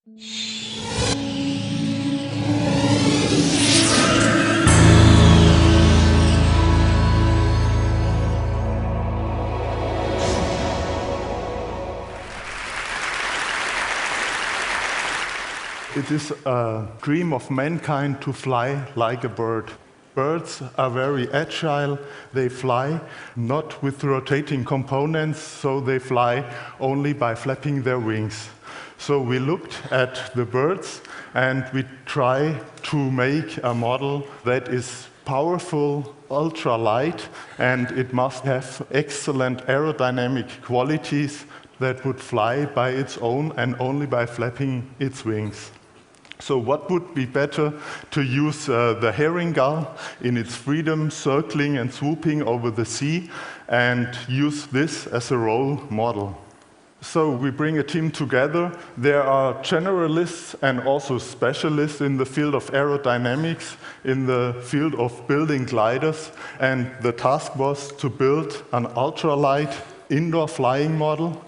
It is a dream of mankind to fly like a bird. Birds are very agile. They fly not with rotating components, so they fly only by flapping their wings. So we looked at the birds and we try to make a model that is powerful, ultra-light, and it must have excellent aerodynamic qualities that would fly by its own and only by flapping its wings. So what would be better to use the herring gull in its freedom, circling and swooping over the sea, and use this as a role model. So we bring a team together. There are generalists and also specialists in the field of aerodynamics, in the field of building gliders, and the task was to build an ultralight indoor flying model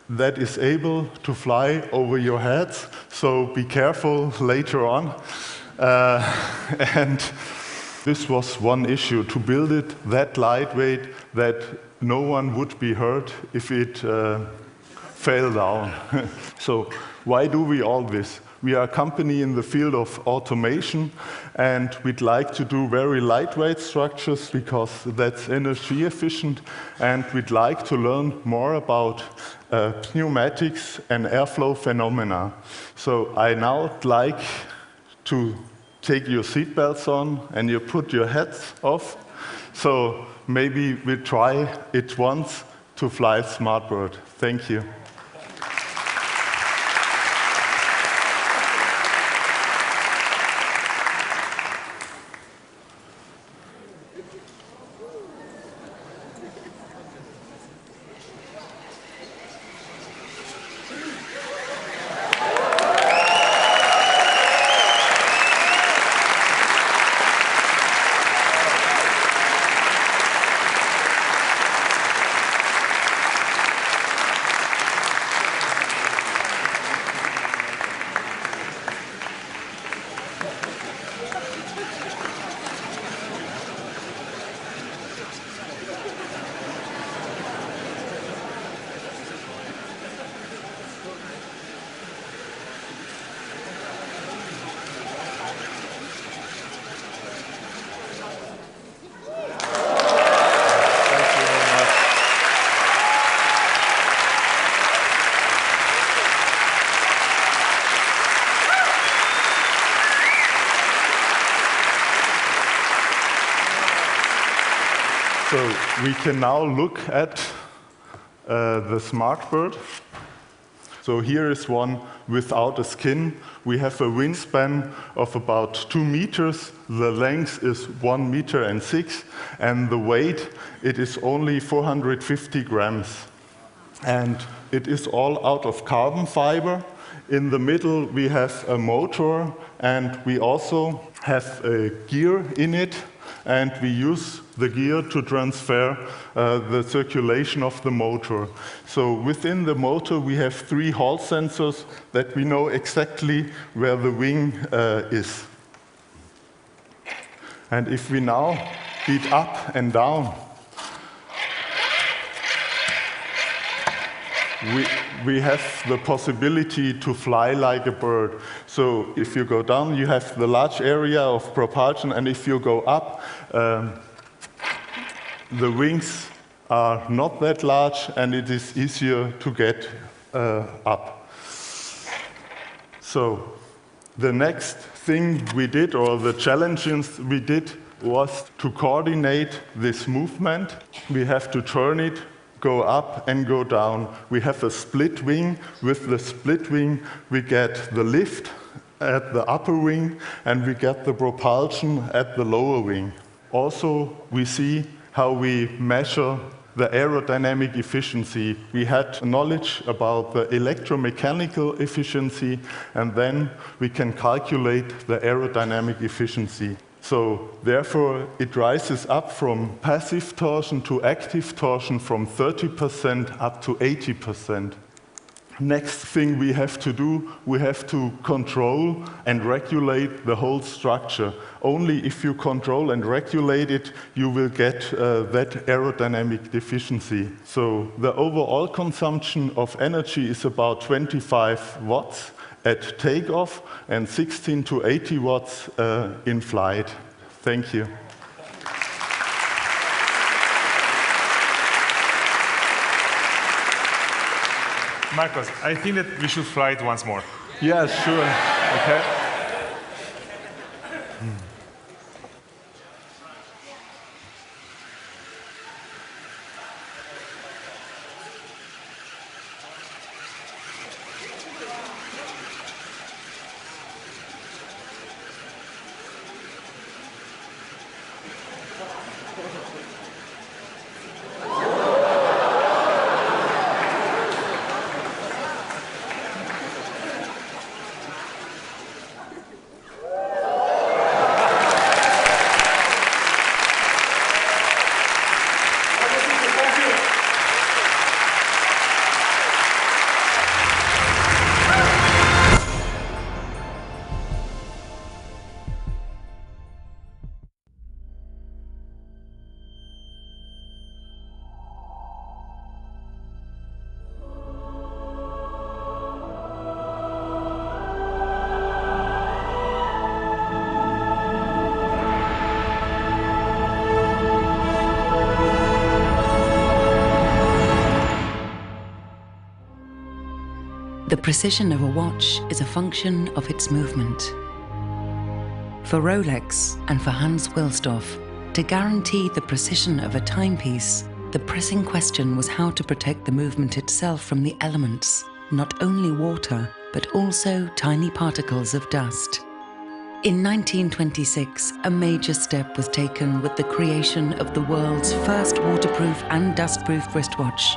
that is able to fly over your heads, so be careful later on. And this was one issue, to build it that lightweight that no one would be hurt if it fell down. So why do we all this? We are a company in the field of automation, and we'd like to do very lightweight structures because that's energy efficient, and we'd like to learn more about pneumatics and airflow phenomena. So I now would like to take your seatbelts on and you put your hats off. So maybe we try it once to fly SmartBird. Thank you. So we can now look at the SmartBird. So here is one without a skin. We have a wingspan of about 2 meters. The length is 1 meter and 6, and the weight, it is only 450 grams. And it is all out of carbon fiber. In the middle we have a motor, and we also have a gear in it, and we use the gear to transfer the circulation of the motor. So within the motor we have 3 Hall sensors that we know exactly where the wing is. And if we now beat up and down, we have the possibility to fly like a bird. So if you go down, you have the large area of propulsion, and if you go up, the wings are not that large, and it is easier to get up. So the next thing we did, or the challenges we did, was to coordinate this movement. We have to turn it, go up and go down. We have a split wing. With the split wing, we get the lift at the upper wing, and we get the propulsion at the lower wing. Also, we see how we measure the aerodynamic efficiency. We had knowledge about the electromechanical efficiency, and then we can calculate the aerodynamic efficiency. So therefore, it rises up from passive torsion to active torsion from 30% up to 80%. Next thing we have to do, we have to control and regulate the whole structure. Only if you control and regulate it, you will get that aerodynamic deficiency. So the overall consumption of energy is about 25 watts at takeoff and 16 to 80 watts in flight. Thank you. Markus, I think that we should fly it once more. Yeah, sure. Okay. The precision of a watch is a function of its movement. For Rolex and for Hans Wilsdorf, to guarantee the precision of a timepiece, the pressing question was how to protect the movement itself from the elements, not only water, but also tiny particles of dust. In 1926, a major step was taken with the creation of the world's first waterproof and dustproof wristwatch.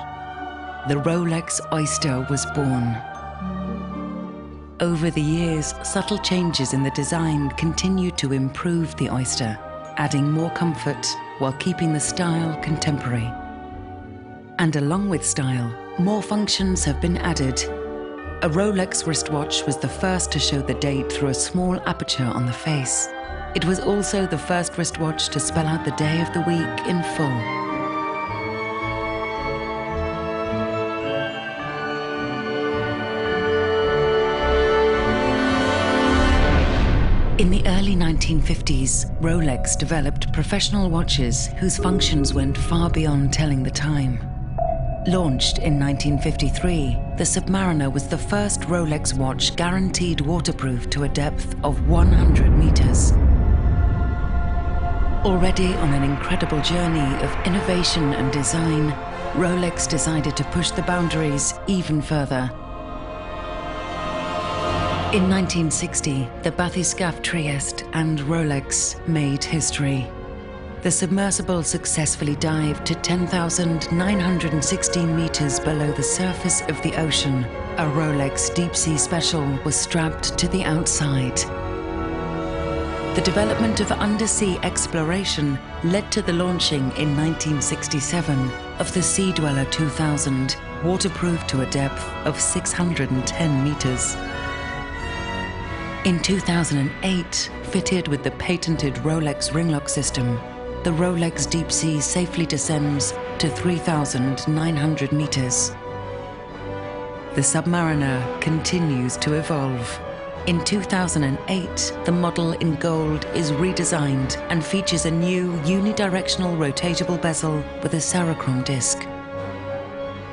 The Rolex Oyster was born. Over the years, subtle changes in the design continued to improve the Oyster, adding more comfort while keeping the style contemporary. And along with style, more functions have been added. A Rolex wristwatch was the first to show the date through a small aperture on the face. It was also the first wristwatch to spell out the day of the week in full. In the early 1950s, Rolex developed professional watches whose functions went far beyond telling the time. Launched in 1953, the Submariner was the first Rolex watch guaranteed waterproof to a depth of 100 meters. Already on an incredible journey of innovation and design, Rolex decided to push the boundaries even further. In 1960, the bathyscaphe Trieste and Rolex made history. The submersible successfully dived to 10,916 meters below the surface of the ocean. A Rolex Deep Sea Special was strapped to the outside. The development of undersea exploration led to the launching in 1967 of the Sea Dweller 2000, waterproof to a depth of 610 meters. In 2008, fitted with the patented Rolex ringlock system, the Rolex Deep Sea safely descends to 3,900 meters. The Submariner continues to evolve. In 2008, the model in gold is redesigned and features a new unidirectional rotatable bezel with a Cerachrom disc.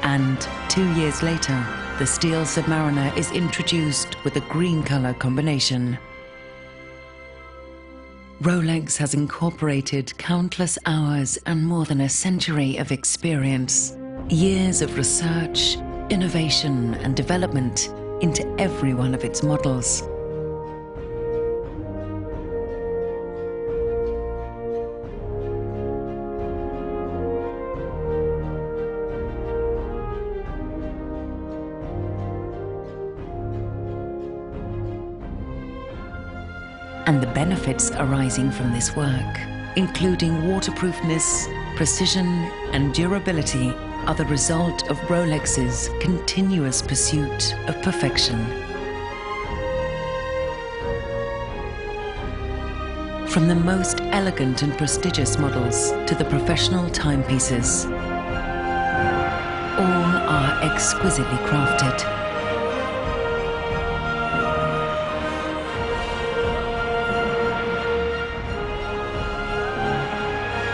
And 2 years later, the steel Submariner is introduced with a green color combination. Rolex has incorporated countless hours and more than a century of experience, years of research, innovation, and development into every one of its models. And the benefits arising from this work, including waterproofness, precision, and durability, are the result of Rolex's continuous pursuit of perfection. From the most elegant and prestigious models to the professional timepieces, all are exquisitely crafted.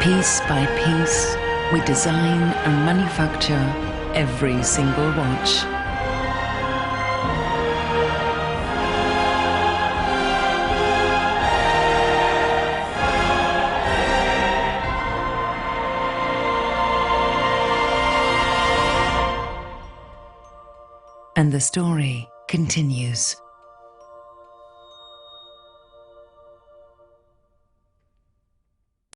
Piece by piece, we design and manufacture every single watch. And the story continues.